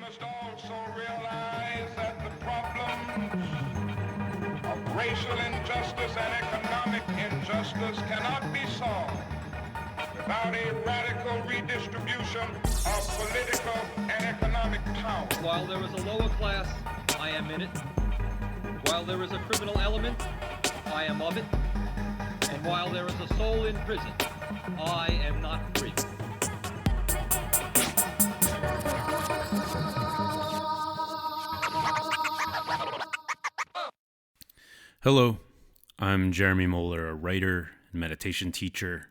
must also realize that the problems of racial injustice and economic injustice cannot be solved without a radical redistribution of political and economic power. While there is a lower class, I am in it. While there is a criminal element, I am of it. And while there is a soul in prison, I am not free. Hello, I'm Jeremy Moeller, a writer and meditation teacher,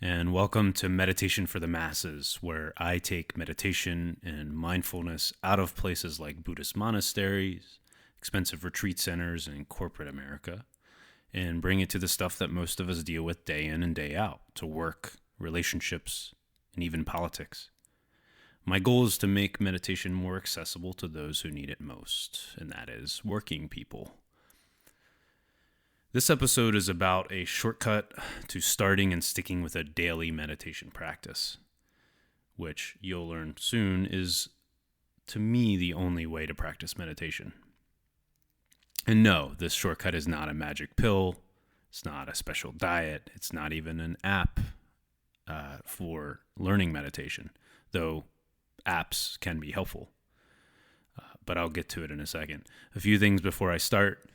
and welcome to Meditation for the Masses, where I take meditation and mindfulness out of places like Buddhist monasteries, expensive retreat centers, and corporate America, and bring it to the stuff that most of us deal with day in and day out, to work, relationships, and even politics. My goal is to make meditation more accessible to those who need it most, and that is working people. This episode is about a shortcut to starting and sticking with a daily meditation practice, which you'll learn soon is, to me, the only way to practice meditation. And no, this shortcut is not a magic pill. It's not a special diet. It's not even an app for learning meditation, though apps can be helpful. But I'll get to it in a second. A few things before I start.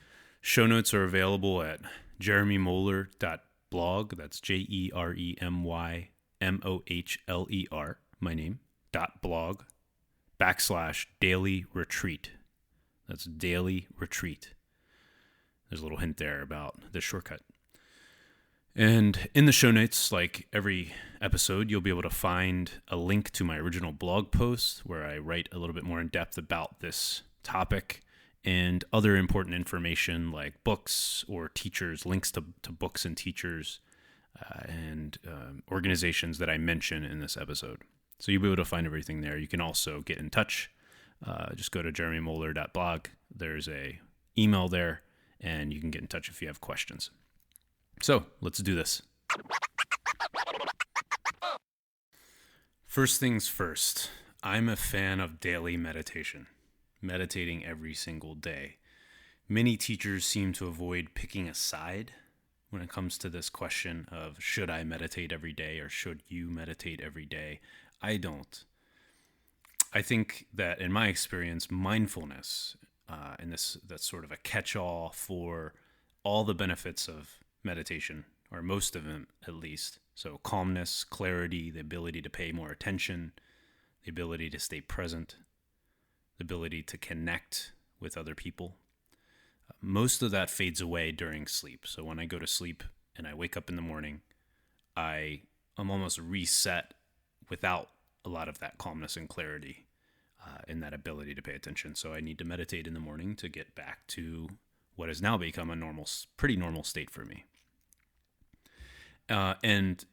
Show notes are available at jeremymohler.blog. That's JEREMYMOHLER, my name, .blog, /daily retreat. That's daily retreat. There's a little hint there about the shortcut. And in the show notes, like every episode, you'll be able to find a link to my original blog post where I write a little bit more in depth about this topic and other important information like books or teachers, links to books and teachers and organizations that I mention in this episode. So you'll be able to find everything there. You can also get in touch. Just go to jeremymohler.blog. There's a email there, and you can get in touch if you have questions. So let's do this. First things first, I'm a fan of daily meditation. Meditating every single day. Many teachers seem to avoid picking a side when it comes to this question of should I meditate every day or should you meditate every day? I don't. I think that in my experience, mindfulness, and that's sort of a catch-all for all the benefits of meditation, or most of them at least. So calmness, clarity, the ability to pay more attention, the ability to stay present, the ability to connect with other people. Most of that fades away during sleep. So when I go to sleep and I wake up in the morning, I'm almost reset without a lot of that calmness and clarity and that ability to pay attention. So I need to meditate in the morning to get back to what has now become a pretty normal state for me. And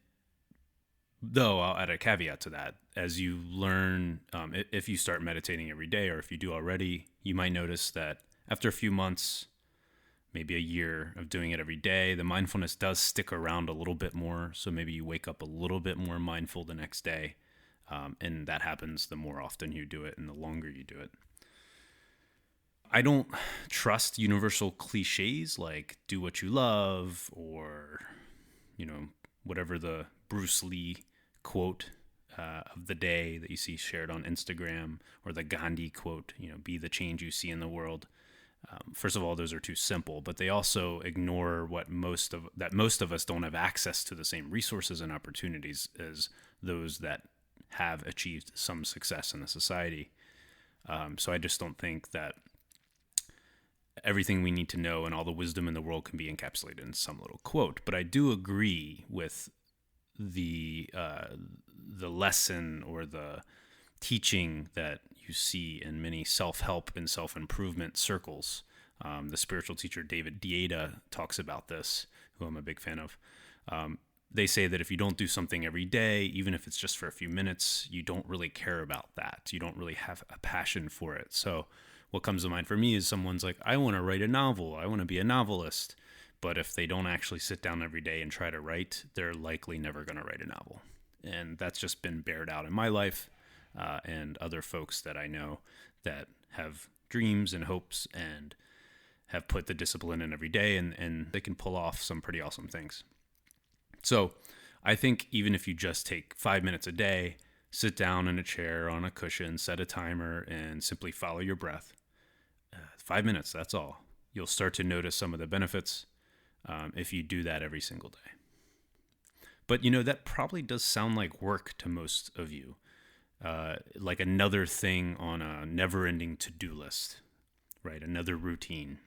though I'll add a caveat to that. As you learn, if you start meditating every day, or if you do already, you might notice that after a few months, maybe a year of doing it every day, the mindfulness does stick around a little bit more. So maybe you wake up a little bit more mindful the next day. And that happens the more often you do it and the longer you do it. I don't trust universal cliches like do what you love or, whatever the Bruce Lee quote of the day that you see shared on Instagram, or the Gandhi quote, be the change you see in the world. First of all, those are too simple, but they also ignore most of us don't have access to the same resources and opportunities as those that have achieved some success in the society. So I just don't think that everything we need to know and all the wisdom in the world can be encapsulated in some little quote. But I do agree with the lesson or the teaching that you see in many self-help and self-improvement circles. The spiritual teacher David Deida talks about this, who I'm a big fan of. They say that if you don't do something every day, even if it's just for a few minutes, you don't really care about that. You don't really have a passion for it. So what comes to mind for me is someone's like, I want to write a novel. I want to be a novelist. But if they don't actually sit down every day and try to write, they're likely never going to write a novel. And that's just been bared out in my life. and other folks that I know that have dreams and hopes and have put the discipline in every day, and they can pull off some pretty awesome things. So I think even if you just take 5 minutes a day, sit down in a chair on a cushion, set a timer, and simply follow your breath, 5 minutes, that's all. You'll start to notice some of the benefits if you do that every single day. But, that probably does sound like work to most of you, like another thing on a never-ending to-do list, right? Another routine.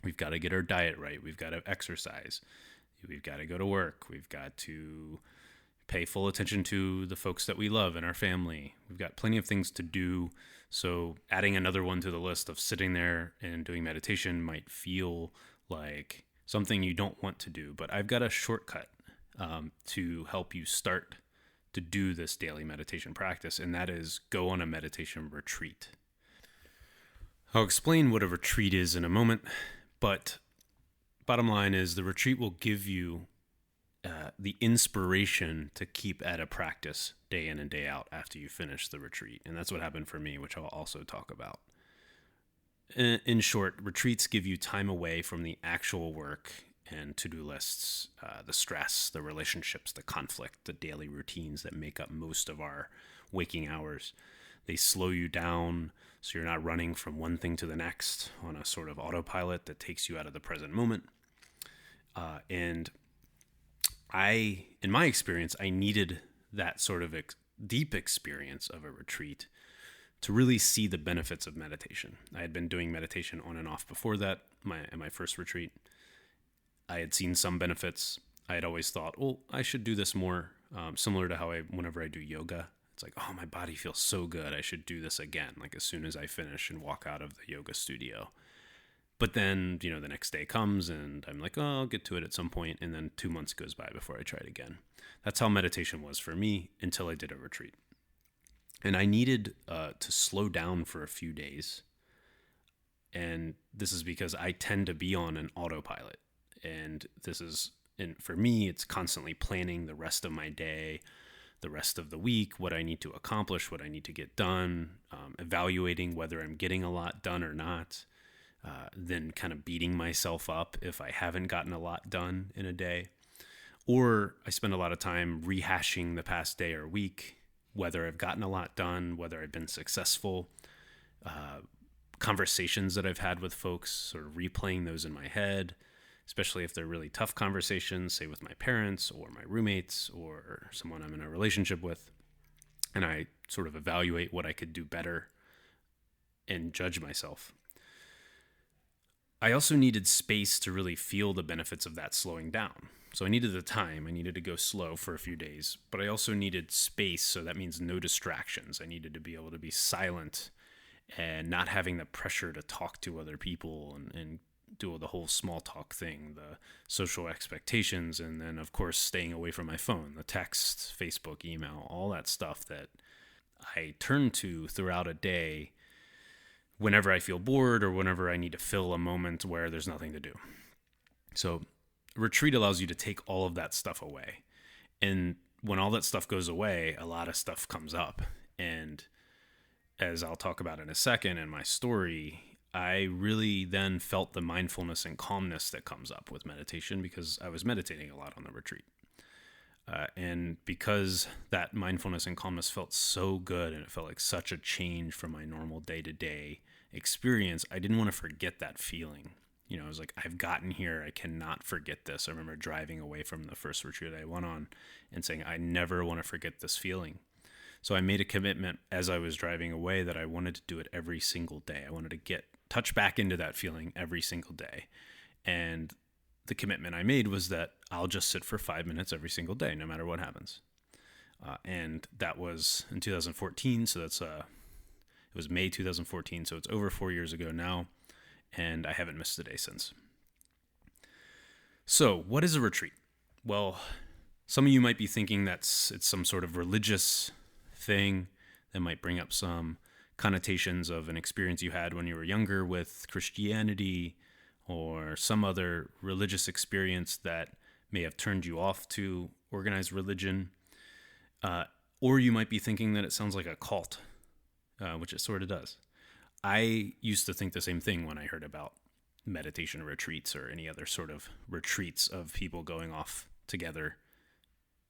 We've got to get our diet right. We've got to exercise. We've got to go to work. We've got to pay full attention to the folks that we love and our family. We've got plenty of things to do. So adding another one to the list of sitting there and doing meditation might feel like something you don't want to do. But I've got a shortcut to help you start to do this daily meditation practice, and that is go on a meditation retreat. I'll explain what a retreat is in a moment, but bottom line is the retreat will give you the inspiration to keep at a practice day in and day out after you finish the retreat. And that's what happened for me, which I'll also talk about. In short, retreats give you time away from the actual work and to-do lists, the stress, the relationships, the conflict, the daily routines that make up most of our waking hours. They slow you down so you're not running from one thing to the next on a sort of autopilot that takes you out of the present moment. And in my experience, I needed that sort of deep experience of a retreat to really see the benefits of meditation. I had been doing meditation on and off before that, at my first retreat. I had seen some benefits. I had always thought, well, I should do this more, similar to how whenever I do yoga, it's like, oh, my body feels so good. I should do this again, like as soon as I finish and walk out of the yoga studio. But then, the next day comes and I'm like, oh, I'll get to it at some point. And then 2 months goes by before I try it again. That's how meditation was for me until I did a retreat. And I needed to slow down for a few days. And this is because I tend to be on an autopilot. And for me, it's constantly planning the rest of my day, the rest of the week, what I need to accomplish, what I need to get done, evaluating whether I'm getting a lot done or not, then kind of beating myself up if I haven't gotten a lot done in a day. Or I spend a lot of time rehashing the past day or week, whether I've gotten a lot done, whether I've been successful, conversations that I've had with folks, sort of replaying those in my head, especially if they're really tough conversations, say with my parents or my roommates or someone I'm in a relationship with. And I sort of evaluate what I could do better and judge myself. I also needed space to really feel the benefits of that slowing down. So I needed the time. I needed to go slow for a few days, but I also needed space. So that means no distractions. I needed to be able to be silent and not having the pressure to talk to other people and do the whole small talk thing, the social expectations, and then, of course, staying away from my phone, the text, Facebook, email, all that stuff that I turn to throughout a day whenever I feel bored or whenever I need to fill a moment where there's nothing to do. So retreat allows you to take all of that stuff away. And when all that stuff goes away, a lot of stuff comes up. And as I'll talk about in a second in my story, I really then felt the mindfulness and calmness that comes up with meditation because I was meditating a lot on the retreat. And because that mindfulness and calmness felt so good and it felt like such a change from my normal day-to-day experience, I didn't want to forget that feeling. I was like, I've gotten here. I cannot forget this. I remember driving away from the first retreat I went on and saying, I never want to forget this feeling. So I made a commitment as I was driving away that I wanted to do it every single day. I wanted to touch back into that feeling every single day. And the commitment I made was that I'll just sit for 5 minutes every single day, no matter what happens. And that was in 2014. So it was May 2014. So it's over 4 years ago now. And I haven't missed a day since. So what is a retreat? Well, some of you might be thinking it's some sort of religious thing that might bring up some connotations of an experience you had when you were younger with Christianity or some other religious experience that may have turned you off to organized religion. Or you might be thinking that it sounds like a cult, which it sort of does. I used to think the same thing when I heard about meditation retreats or any other sort of retreats of people going off together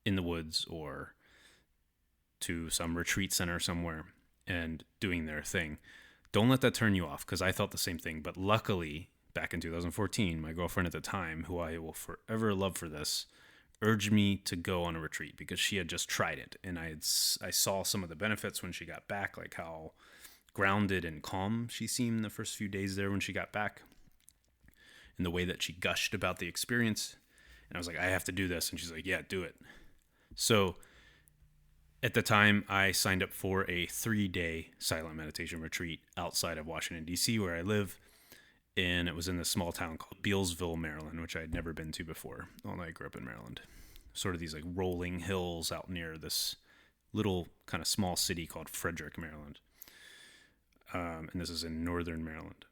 in the woods or to some retreat center somewhere and doing their thing. Don't let that turn you off, because I thought the same thing. But luckily, back in 2014, my girlfriend at the time, who I will forever love for this, urged me to go on a retreat because she had just tried it. And I saw some of the benefits when she got back, like how grounded and calm she seemed the first few days there when she got back, and the way that she gushed about the experience. And I was like, I have to do this. And she's like, yeah, do it. So at the time, I signed up for a 3-day silent meditation retreat outside of Washington, D.C., where I live. And it was in this small town called Bealsville, Maryland, which I had never been to before. Although I grew up in Maryland. Sort of these like rolling hills out near this little kind of small city called Frederick, Maryland. And this is in northern Maryland.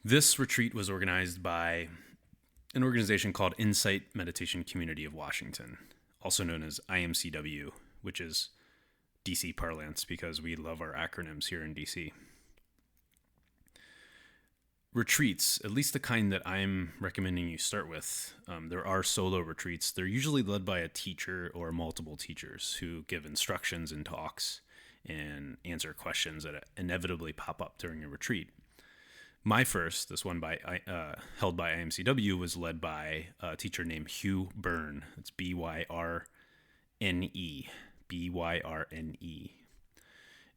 This retreat was organized by an organization called Insight Meditation Community of Washington, also known as IMCW, which is DC parlance because we love our acronyms here in DC. Retreats, at least the kind that I'm recommending you start with, there are solo retreats. They're usually led by a teacher or multiple teachers who give instructions and talks and answer questions that inevitably pop up during a retreat. My first, this one held by IMCW, was led by a teacher named Hugh Byrne. It's Byrne. Byrne.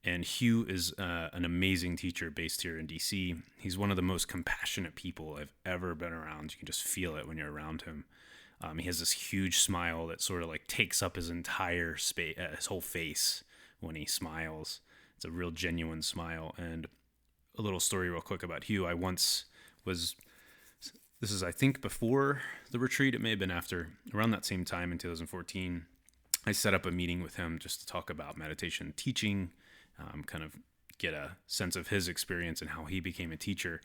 And Hugh is an amazing teacher based here in DC. He's one of the most compassionate people I've ever been around. You can just feel it when you're around him. He has this huge smile that sort of like takes up his entire space, his whole face when he smiles. It's a real genuine smile. And a little story real quick about Hugh. I once was, this is I think before the retreat, it may have been after, around that same time in 2014, I set up a meeting with him just to talk about meditation teaching, kind of get a sense of his experience and how he became a teacher.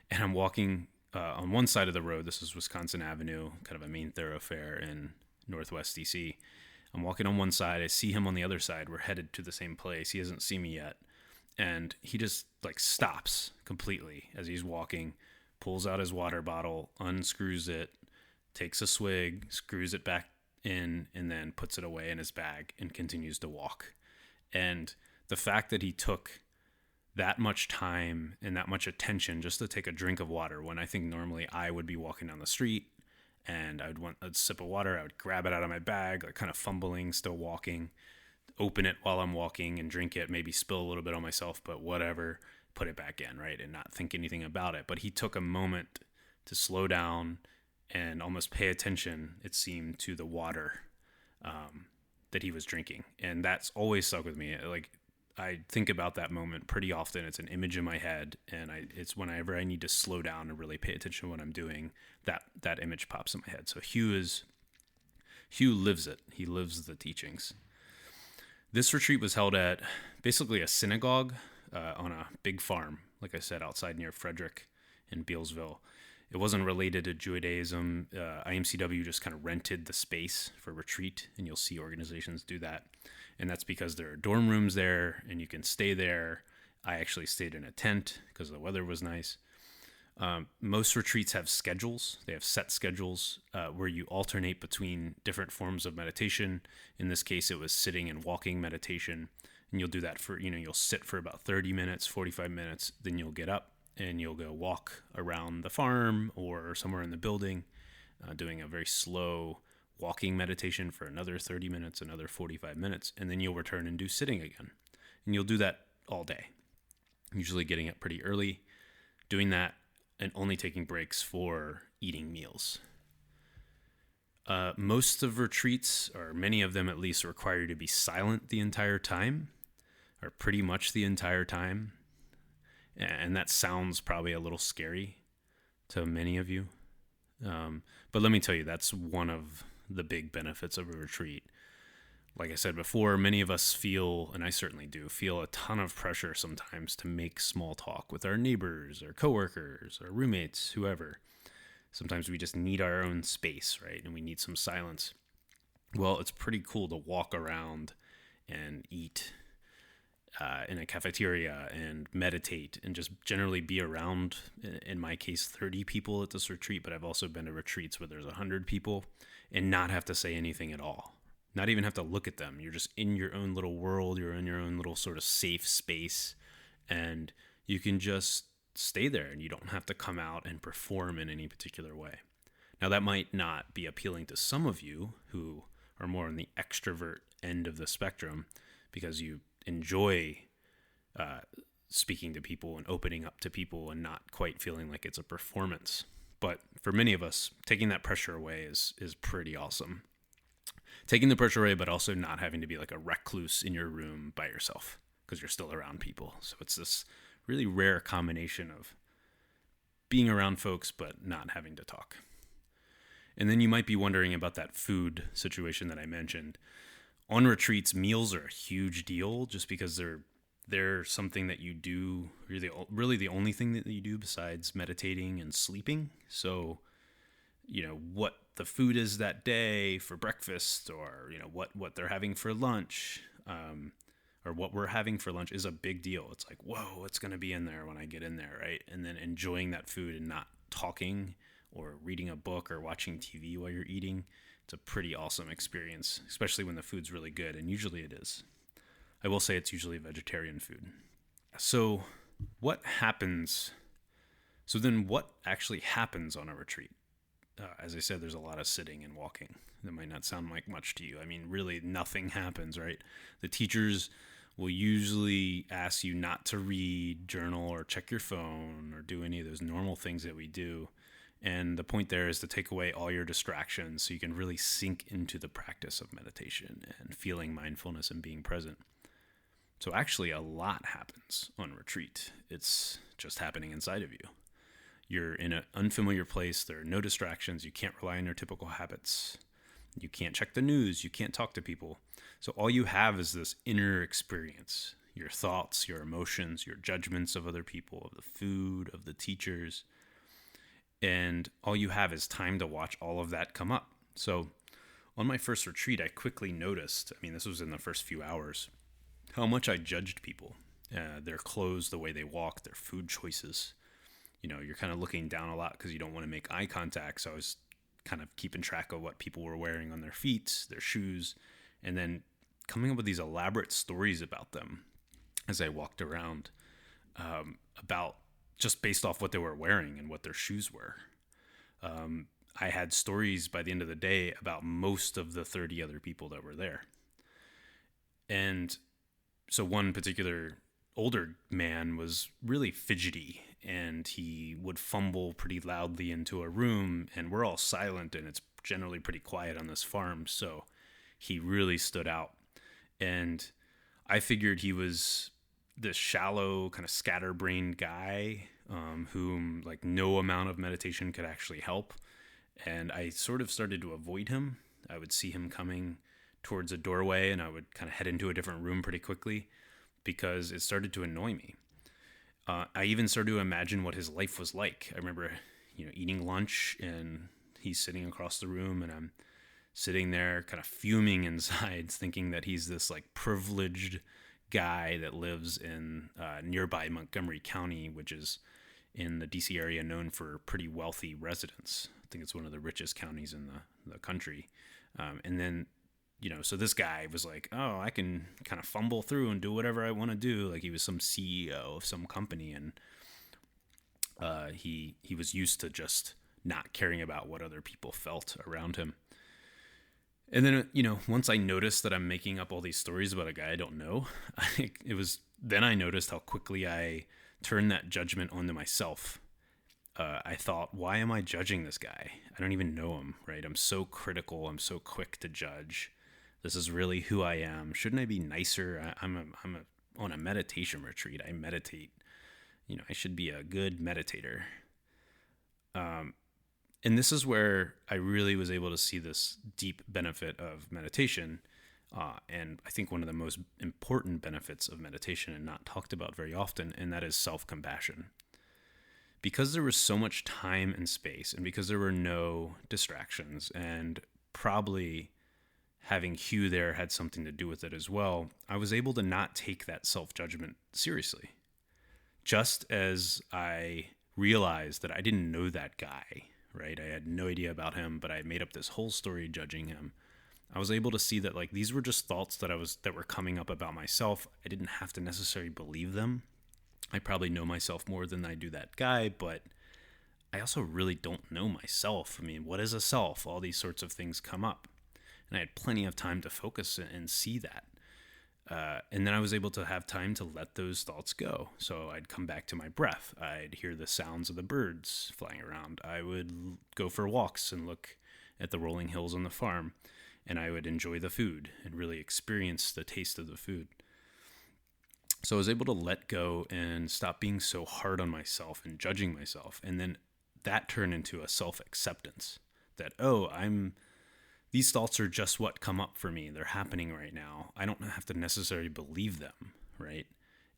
And I'm walking on one side of the road. This is Wisconsin Avenue, kind of a main thoroughfare in Northwest DC. I'm walking on one side. I see him on the other side. We're headed to the same place. He hasn't seen me yet. And he just like stops completely as he's walking, pulls out his water bottle, unscrews it, takes a swig, screws it back in, and then puts it away in his bag and continues to walk. And the fact that he took that much time and that much attention just to take a drink of water, when I think normally I would be walking down the street and I'd want a sip of water, I would grab it out of my bag, like kind of fumbling, still walking, open it while I'm walking and drink it, maybe spill a little bit on myself, but whatever, put it back in, right? And not think anything about it. But he took a moment to slow down and almost pay attention, it seemed, to the water that he was drinking. And that's always stuck with me. Like, I think about that moment pretty often. It's an image in my head, and it's whenever I need to slow down and really pay attention to what I'm doing, that image pops in my head. So Hugh lives it. He lives the teachings. This retreat was held at basically a synagogue on a big farm, like I said, outside near Frederick in Bealsville. It wasn't related to Judaism. IMCW just kind of rented the space for retreat, and you'll see organizations do that. And that's because there are dorm rooms there, and you can stay there. I actually stayed in a tent because the weather was nice. Most retreats have schedules. They have set schedules where you alternate between different forms of meditation. In this case, it was sitting and walking meditation. And you'll do that for, you'll sit for about 30 minutes, 45 minutes. Then you'll get up and you'll go walk around the farm or somewhere in the building, doing a very slow walking meditation for another 30 minutes, another 45 minutes. And then you'll return and do sitting again. And you'll do that all day, usually getting up pretty early, doing that, and only taking breaks for eating meals. Most of retreats, or many of them at least, require you to be silent the entire time, or pretty much the entire time. And that sounds probably a little scary to many of you. But let me tell you, that's one of the big benefits of a retreat. Like I said before, many of us feel, and I certainly do, feel a ton of pressure sometimes to make small talk with our neighbors, our coworkers, our roommates, whoever. Sometimes we just need our own space, right? And we need some silence. Well, it's pretty cool to walk around and eat in a cafeteria and meditate and just generally be around, in my case, 30 people at this retreat. But I've also been to retreats where there's 100 people and not have to say anything at all. Not even have to look at them. You're just in your own little world. You're in your own little sort of safe space. And you can just stay there and you don't have to come out and perform in any particular way. Now, that might not be appealing to some of you who are more on the extrovert end of the spectrum because you enjoy speaking to people and opening up to people and not quite feeling like it's a performance. But for many of us, taking that pressure away is pretty awesome. Taking the pressure away, but also not having to be like a recluse in your room by yourself because you're still around people. So it's this really rare combination of being around folks but not having to talk. And then you might be wondering about that food situation that I mentioned. On retreats, meals are a huge deal just because they're something that you do, really the only thing that you do besides meditating and sleeping. So, what the food is that day for breakfast, or, what they're having for lunch, or what we're having for lunch is a big deal. It's like, whoa, what's going to be in there when I get in there, right? And then enjoying that food and not talking or reading a book or watching TV while you're eating. It's a pretty awesome experience, especially when the food's really good, and usually it is. I will say it's usually vegetarian food. So what actually happens on a retreat? As I said, there's a lot of sitting and walking. That might not sound like much to you. I mean, really nothing happens, right? The teachers will usually ask you not to read, journal, or check your phone, or do any of those normal things that we do. And the point there is to take away all your distractions so you can really sink into the practice of meditation and feeling mindfulness and being present. So actually a lot happens on retreat. It's just happening inside of you. You're in an unfamiliar place. There are no distractions. You can't rely on your typical habits. You can't check the news. You can't talk to people. So all you have is this inner experience, your thoughts, your emotions, your judgments of other people, of the food, of the teachers. And all you have is time to watch all of that come up. So on my first retreat, I quickly noticed, this was in the first few hours, how much I judged people, their clothes, the way they walk, their food choices. You're kind of looking down a lot because you don't want to make eye contact. So I was kind of keeping track of what people were wearing on their feet, their shoes, and then coming up with these elaborate stories about them as I walked around, about just based off what they were wearing and what their shoes were. I had stories by the end of the day about most of the 30 other people that were there. And so one particular older man was really fidgety, and he would fumble pretty loudly into a room, and we're all silent, and it's generally pretty quiet on this farm. So he really stood out. And I figured he was this shallow, kind of scatterbrained guy whom like no amount of meditation could actually help. And I sort of started to avoid him. I would see him coming towards a doorway and I would kind of head into a different room pretty quickly because it started to annoy me. I even started to imagine what his life was like. I remember, eating lunch and he's sitting across the room and I'm sitting there kind of fuming inside thinking that he's this like privileged guy that lives in nearby Montgomery County, which is in the DC area known for pretty wealthy residents. I think it's one of the richest counties in the country. And then, so this guy was like, oh, I can kind of fumble through and do whatever I want to do. Like he was some CEO of some company, and he was used to just not caring about what other people felt around him. And then, once I noticed that I'm making up all these stories about a guy I don't know, then I noticed how quickly I turned that judgment onto myself. I thought, why am I judging this guy? I don't even know him, right? I'm so critical. I'm so quick to judge. This is really who I am. Shouldn't I be nicer? I'm on a meditation retreat. I meditate. I should be a good meditator. And this is where I really was able to see this deep benefit of meditation. And I think one of the most important benefits of meditation and not talked about very often, and that is self-compassion. Because there was so much time and space, and because there were no distractions, and probably having Hugh there had something to do with it as well. I was able to not take that self-judgment seriously. Just as I realized that I didn't know that guy, right? I had no idea about him, but I made up this whole story judging him. I was able to see that like these were just thoughts that were coming up about myself. I didn't have to necessarily believe them. I probably know myself more than I do that guy, but I also really don't know myself. I mean, what is a self? All these sorts of things come up. And I had plenty of time to focus and see that. And then I was able to have time to let those thoughts go. So I'd come back to my breath. I'd hear the sounds of the birds flying around. I would go for walks and look at the rolling hills on the farm. And I would enjoy the food and really experience the taste of the food. So I was able to let go and stop being so hard on myself and judging myself. And then that turned into a self-acceptance that, these thoughts are just what come up for me. They're happening right now. I don't have to necessarily believe them, right?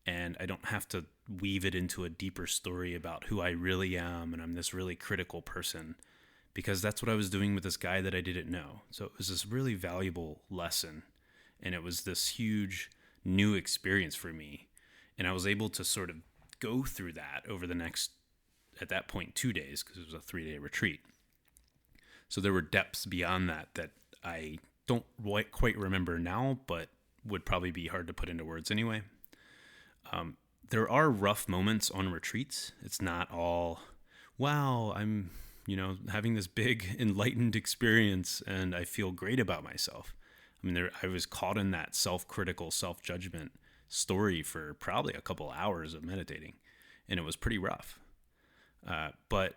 And I don't have to weave it into a deeper story about who I really am and I'm this really critical person, because that's what I was doing with this guy that I didn't know. So it was this really valuable lesson, and it was this huge new experience for me. And I was able to sort of go through that over the next, at that point, 2 days, because it was a 3-day retreat. So there were depths beyond that I don't quite remember now, but would probably be hard to put into words anyway. There are rough moments on retreats. It's not all, wow, I'm, having this big enlightened experience and I feel great about myself. I mean, I was caught in that self-critical, self-judgment story for probably a couple hours of meditating, and it was pretty rough. But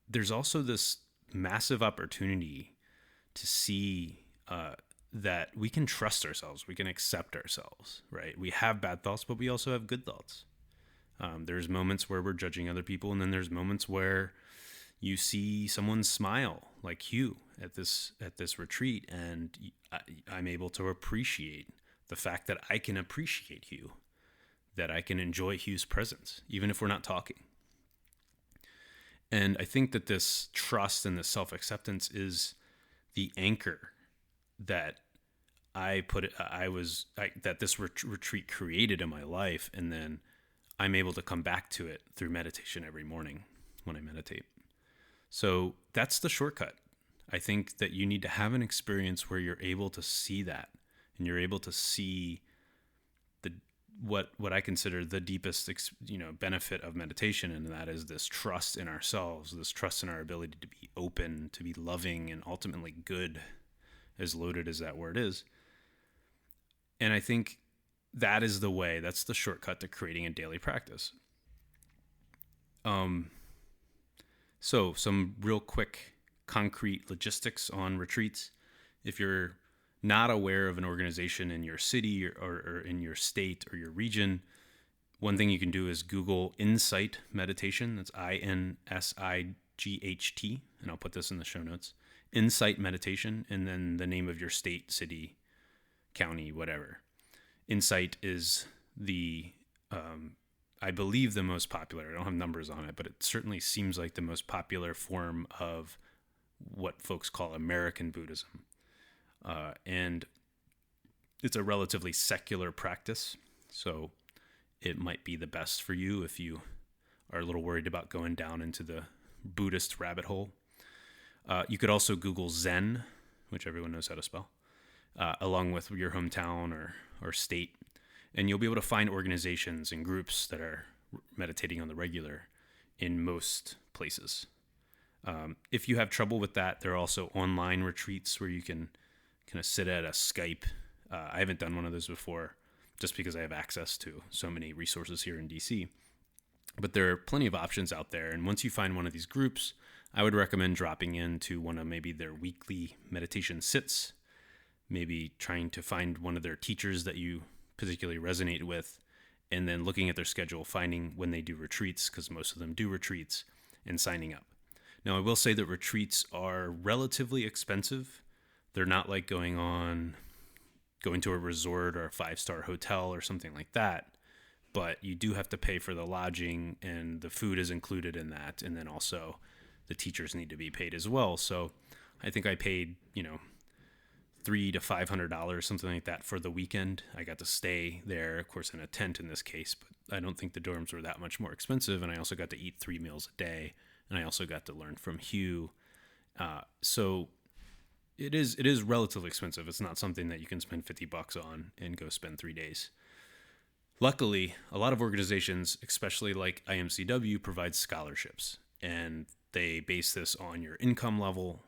there's also this massive opportunity to see that we can trust ourselves, we can accept ourselves, right? We have bad thoughts, but we also have good thoughts. There's moments where we're judging other people, and then there's moments where you see someone smile like Hugh at this retreat, and I'm able to appreciate the fact that I can appreciate Hugh, that I can enjoy Hugh's presence, even if we're not talking. And I think that this trust and this self-acceptance is the anchor that that this retreat created in my life. And then I'm able to come back to it through meditation every morning when I meditate. So that's the shortcut. I think that you need to have an experience where you're able to see that, and you're able to see what I consider the deepest, benefit of meditation, and that is this trust in ourselves, this trust in our ability to be open, to be loving, and ultimately good, as loaded as that word is. And I think that is the way, that's the shortcut to creating a daily practice. So some real quick, concrete logistics on retreats. If you're not aware of an organization in your city or in your state or your region, one thing you can do is Google Insight Meditation. That's INSIGHT, and I'll put this in the show notes. Insight Meditation, and then the name of your state, city, county, whatever. Insight is I believe the most popular. I don't have numbers on it, but it certainly seems like the most popular form of what folks call American Buddhism. And it's a relatively secular practice, so it might be the best for you if you are a little worried about going down into the Buddhist rabbit hole. You could also Google Zen, which everyone knows how to spell, along with your hometown or state, and you'll be able to find organizations and groups that are meditating on the regular in most places. If you have trouble with that, there are also online retreats where you can kind of sit at a Skype. I haven't done one of those before just because I have access to so many resources here in DC. But there are plenty of options out there. And once you find one of these groups, I would recommend dropping into one of maybe their weekly meditation sits, maybe trying to find one of their teachers that you particularly resonate with, and then looking at their schedule, finding when they do retreats, because most of them do retreats, and signing up. Now, I will say that retreats are relatively expensive. They're not like going to a resort or a 5-star hotel or something like that, but you do have to pay for the lodging, and the food is included in that, and then also the teachers need to be paid as well. So I think I paid, $300 to $500, something like that, for the weekend. I got to stay there, of course, in a tent in this case, but I don't think the dorms were that much more expensive. And I also got to eat 3 meals a day, and I also got to learn from Hugh. So it is relatively expensive. It's not something that you can spend $50 on and go spend 3 days. Luckily, a lot of organizations, especially like IMCW, provide scholarships, and they base this on your income level,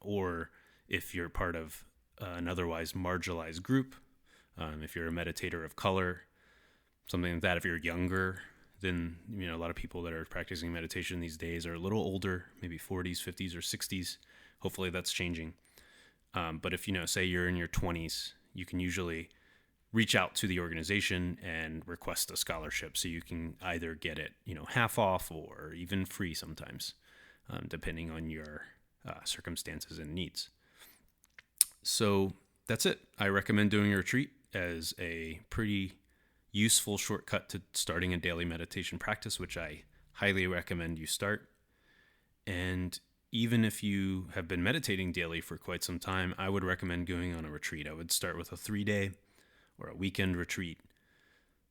or if you're part of an otherwise marginalized group, if you're a meditator of color, something like that. If you're younger, then a lot of people that are practicing meditation these days are a little older, maybe 40s, 50s, or 60s. Hopefully that's changing. But if say you're in your 20s, you can usually reach out to the organization and request a scholarship, so you can either get it half off or even free sometimes, depending on your circumstances and needs. So that's it. I recommend doing a retreat as a pretty useful shortcut to starting a daily meditation practice, which I highly recommend you start. And even if you have been meditating daily for quite some time, I would recommend going on a retreat. I would start with a 3-day or a weekend retreat.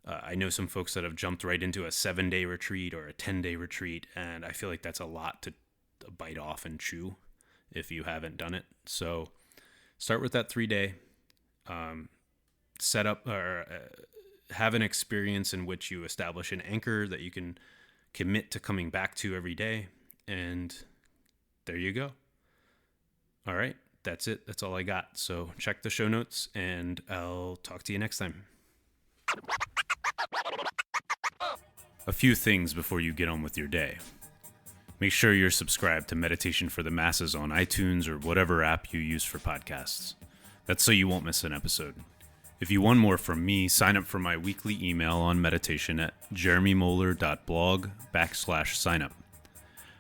I know some folks that have jumped right into a 7-day retreat or a 10-day retreat, and I feel like that's a lot to bite off and chew if you haven't done it. So start with that 3-day, set up or have an experience in which you establish an anchor that you can commit to coming back to every day, and there you go. All right, that's it. That's all I got. So check the show notes, and I'll talk to you next time. A few things before you get on with your day. Make sure you're subscribed to Meditation for the Masses on iTunes or whatever app you use for podcasts. That's so you won't miss an episode. If you want more from me, sign up for my weekly email on meditation at jeremymoeller.blog/signup.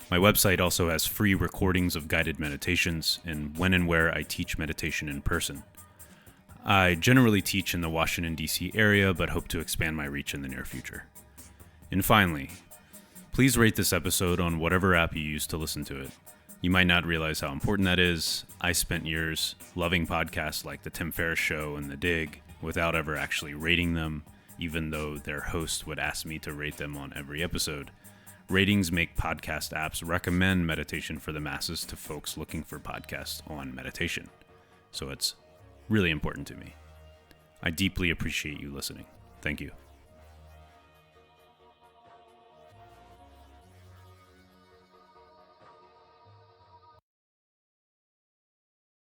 My website also has free recordings of guided meditations and when and where I teach meditation in person. I generally teach in the Washington, D.C. area, but hope to expand my reach in the near future. And finally, please rate this episode on whatever app you use to listen to it. You might not realize how important that is. I spent years loving podcasts like The Tim Ferriss Show and The Dig without ever actually rating them, even though their host would ask me to rate them on every episode. Ratings make podcast apps recommend Meditation for the Masses to folks looking for podcasts on meditation. So it's really important to me. I deeply appreciate you listening. Thank you.